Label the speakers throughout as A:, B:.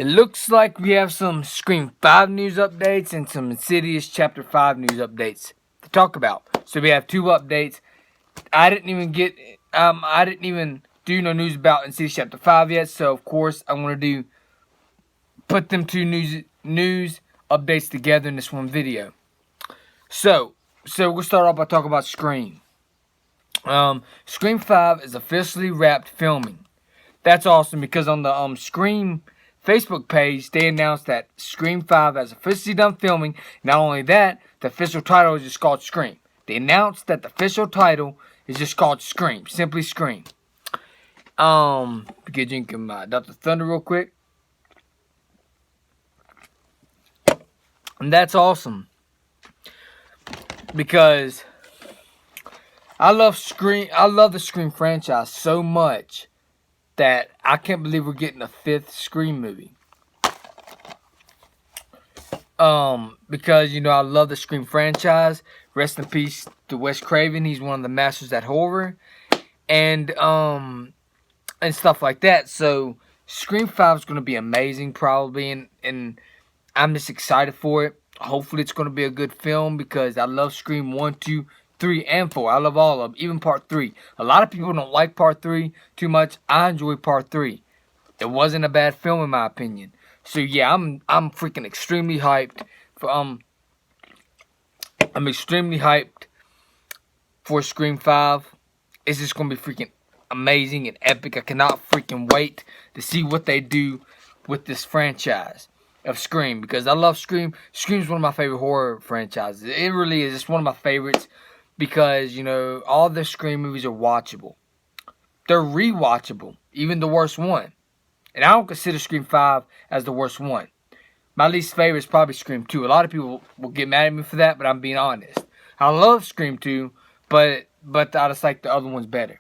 A: It looks like we have some Scream 5 news updates and some Insidious Chapter 5 news updates to talk about. So we have two updates. I didn't even do no news about Insidious Chapter 5 yet, so of course I'm going to put them two news updates together in this one video. So we'll start off by talking about Scream. Scream 5 is officially wrapped filming. That's awesome because on the Scream Facebook page, they announced that Scream 5 has officially done filming. Not only that, the official title is just called Scream. They announced that the official title is just called Scream. Simply Scream. Get drinking my Dr. Thunder real quick. And that's awesome. Because I love the Scream franchise so much that I can't believe we're getting a 5th Scream movie. Because, I love the Scream franchise. Rest in peace to Wes Craven. He's one of the masters at horror. And stuff like that. So, Scream 5 is going to be amazing, probably. And I'm just excited for it. Hopefully, it's going to be a good film because I love Scream 1, 2, 3, and 4. I love all of them, even Part 3. A lot of people don't like Part 3 too much. I enjoy Part 3. It wasn't a bad film in my opinion. So yeah, I'm freaking extremely hyped for I'm extremely hyped for Scream 5. It's just gonna be freaking amazing and epic. I cannot freaking wait to see what they do with this franchise of Scream because I love Scream. Scream's one of my favorite horror franchises. It really is. It's one of my favorites. Because, all the Scream movies are watchable. They're rewatchable. Even the worst one. And I don't consider Scream 5 as the worst one. My least favorite is probably Scream 2. A lot of people will get mad at me for that, but I'm being honest. I love Scream 2, but I just like the other ones better.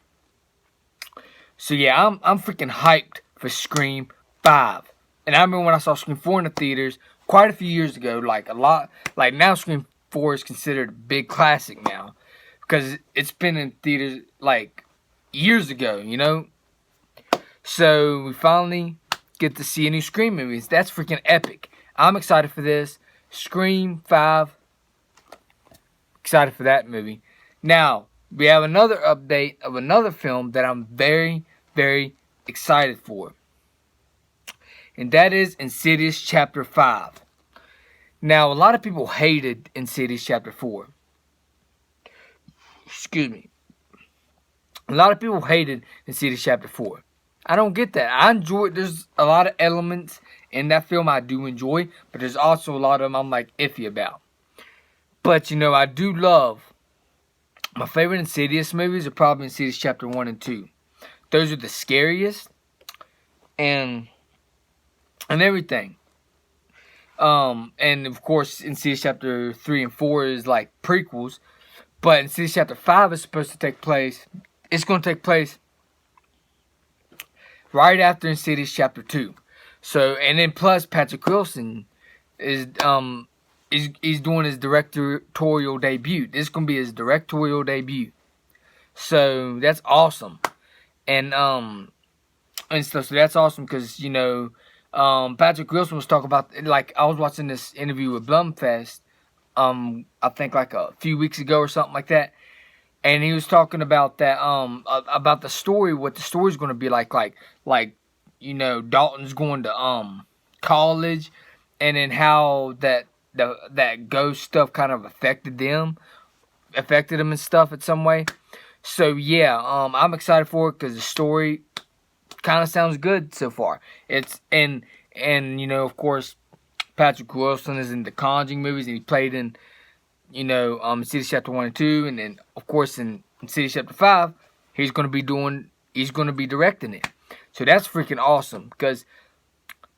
A: So yeah, I'm freaking hyped for Scream 5. And I remember when I saw Scream 4 in the theaters quite a few years ago. Like now Scream 4 is considered a big classic now. Because it's been in theaters, years ago, So, we finally get to see a new Scream movie. That's freaking epic. I'm excited for this. Scream 5. Excited for that movie. Now, we have another update of another film that I'm very, very excited for. And that is Insidious Chapter 5. Now, a lot of people hated Insidious Chapter 4. Excuse me. A lot of people hated Insidious Chapter 4. I don't get that. I enjoy it. There's a lot of elements in that film I do enjoy, but there's also a lot of them I'm iffy about. But I do love my favorite Insidious movies are probably Insidious Chapter 1 and 2. Those are the scariest and everything. And of course Insidious Chapter 3 and 4 is like prequels. But Insidious Chapter 5 is supposed to take place. It's going to take place right after Insidious Chapter 2. So, and then plus Patrick Wilson is doing his directorial debut. This is going to be his directorial debut. So that's awesome. And stuff. So that's awesome because Patrick Wilson was talking about I was watching this interview with Blumfest. I think a few weeks ago or something like that, and he was talking about that about the story, what the story's going to be like Dalton's going to college, and then how that ghost stuff kind of affected him and stuff in some way. So yeah, I'm excited for it because the story kind of sounds good so far. It's and of course, Patrick Wilson is in the Conjuring movies, and he played in, Insidious Chapter 1 and 2, and then, of course, in Insidious Chapter 5, he's going to be directing it. So that's freaking awesome, because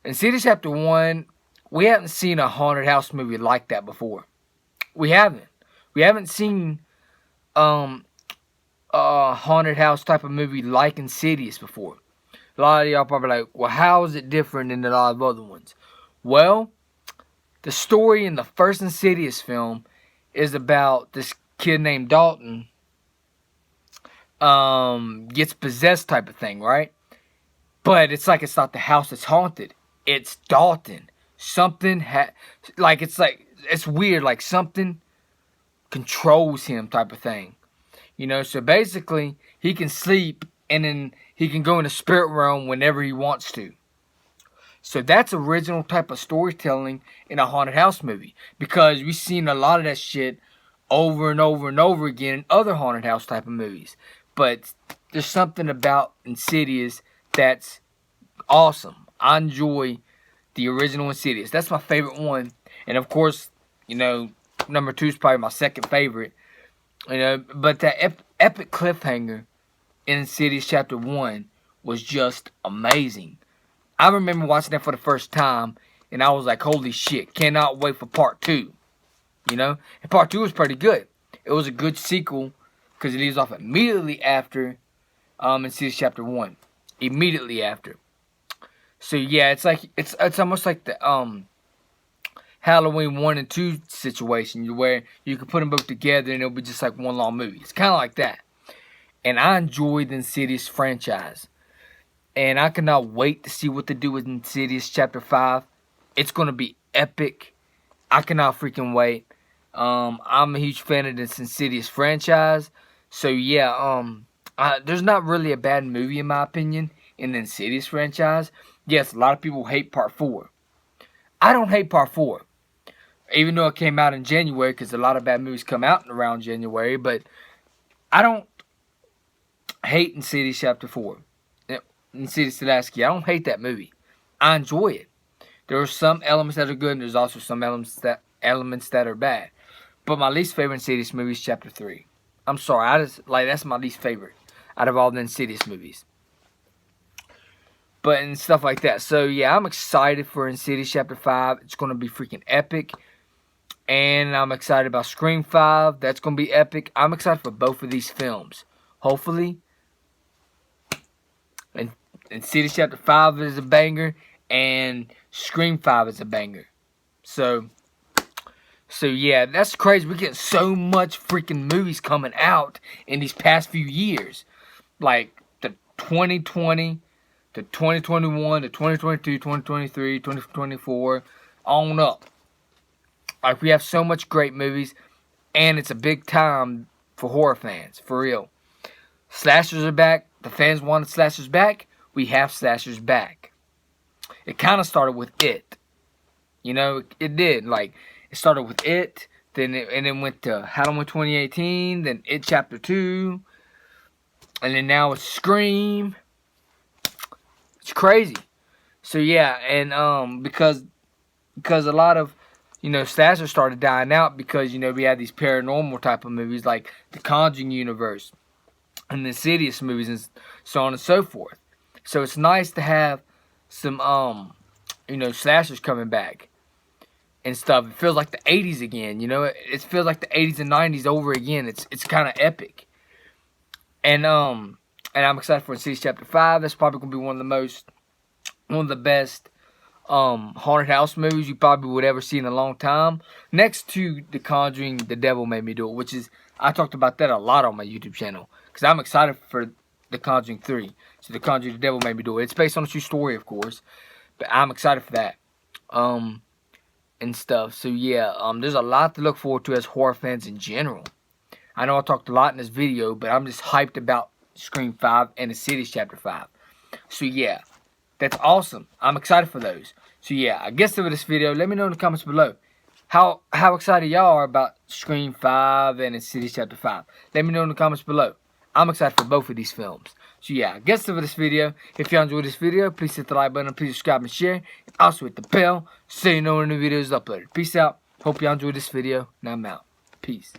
A: Insidious Chapter 1, we haven't seen a haunted house movie like that before. We haven't. We haven't seen a haunted house type of movie like Insidious before. A lot of y'all probably like, well, how is it different than a lot of other ones? Well, the story in the first Insidious film is about this kid named Dalton gets possessed type of thing, right? But it's not the house that's haunted. it's Dalton. Something it's weird, like something controls him type of thing. You know, so basically he can sleep and then he can go in the spirit realm whenever he wants to. So that's original type of storytelling in a haunted house movie, because we've seen a lot of that shit over and over and over again in other haunted house type of movies. But there's something about Insidious that's awesome. I enjoy the original Insidious. That's my favorite one. And of course, you know, number 2 is probably my second favorite. You know, but that epic cliffhanger in Insidious Chapter 1 was just amazing. I remember watching that for the first time, and I was like, holy shit, cannot wait for part 2. You know? And part 2 was pretty good. It was a good sequel, because it leaves off immediately after Insidious Chapter 1. Immediately after. So yeah, it's like, it's almost like the Halloween 1 and 2 situation, where you can put them both together and it'll be just like one long movie. It's kind of like that. And I enjoy the Insidious franchise. And I cannot wait to see what they do with Insidious Chapter 5. It's going to be epic. I cannot freaking wait. I'm a huge fan of this Insidious franchise. So yeah, there's not really a bad movie in my opinion in the Insidious franchise. Yes, a lot of people hate Part 4. I don't hate Part 4. Even though it came out in January, because a lot of bad movies come out around January. But I don't hate Insidious Chapter 4. Insidious the Last Key. I don't hate that movie. I enjoy it. There are some elements that are good, and there's also some elements that are bad. But my least favorite Insidious movie is Chapter 3. I'm sorry, that's my least favorite out of all the Insidious movies. But and stuff like that. So yeah, I'm excited for Insidious Chapter 5. It's gonna be freaking epic. And I'm excited about Scream 5. That's gonna be epic. I'm excited for both of these films. Hopefully. And Insidious Chapter 5 is a banger, and Scream 5 is a banger. So yeah, that's crazy. We're getting so much freaking movies coming out in these past few years. Like the 2020, the 2021, the 2022, 2023, 2024, on up. Like, we have so much great movies, and it's a big time for horror fans, for real. Slashers are back. The fans wanted slashers back. We have slashers back. It kind of started with It. You know, it did. Like, it started with It, and then went to Halloween 2018, then It Chapter 2, and then now it's Scream. It's crazy. So yeah, and because a lot of, you know, slashers started dying out, because, you know, we had these paranormal type of movies like the Conjuring universe and the Insidious movies and so on and so forth. So it's nice to have some you know, slashers coming back and stuff. It feels like the 80s again, you know. It feels like the 80s and 90s over again. It's kind of epic. And I'm excited for Insidious Chapter 5. That's probably going to be one of the best haunted house movies you probably would ever see in a long time. Next to The Conjuring, The Devil Made Me Do It, which is, I talked about that a lot on my YouTube channel, because I'm excited for The Conjuring 3. So The Conjuring, The Devil Made Me Do It. It's based on a true story, of course, but I'm excited for that. And stuff. So yeah, there's a lot to look forward to as horror fans in general. I know I talked a lot in this video, but I'm just hyped about Scream 5 and Insidious Chapter 5. So yeah, that's awesome. I'm excited for those. So yeah, I guess over this video, let me know in the comments below how excited y'all are about Scream 5 and Insidious Chapter 5. Let me know in the comments below. I'm excited for both of these films. So yeah, I guess over this video. If y'all enjoyed this video, please hit the like button, please subscribe and share. And also hit the bell so you know when the new video is uploaded. Peace out. Hope y'all enjoyed this video. Now I'm out. Peace.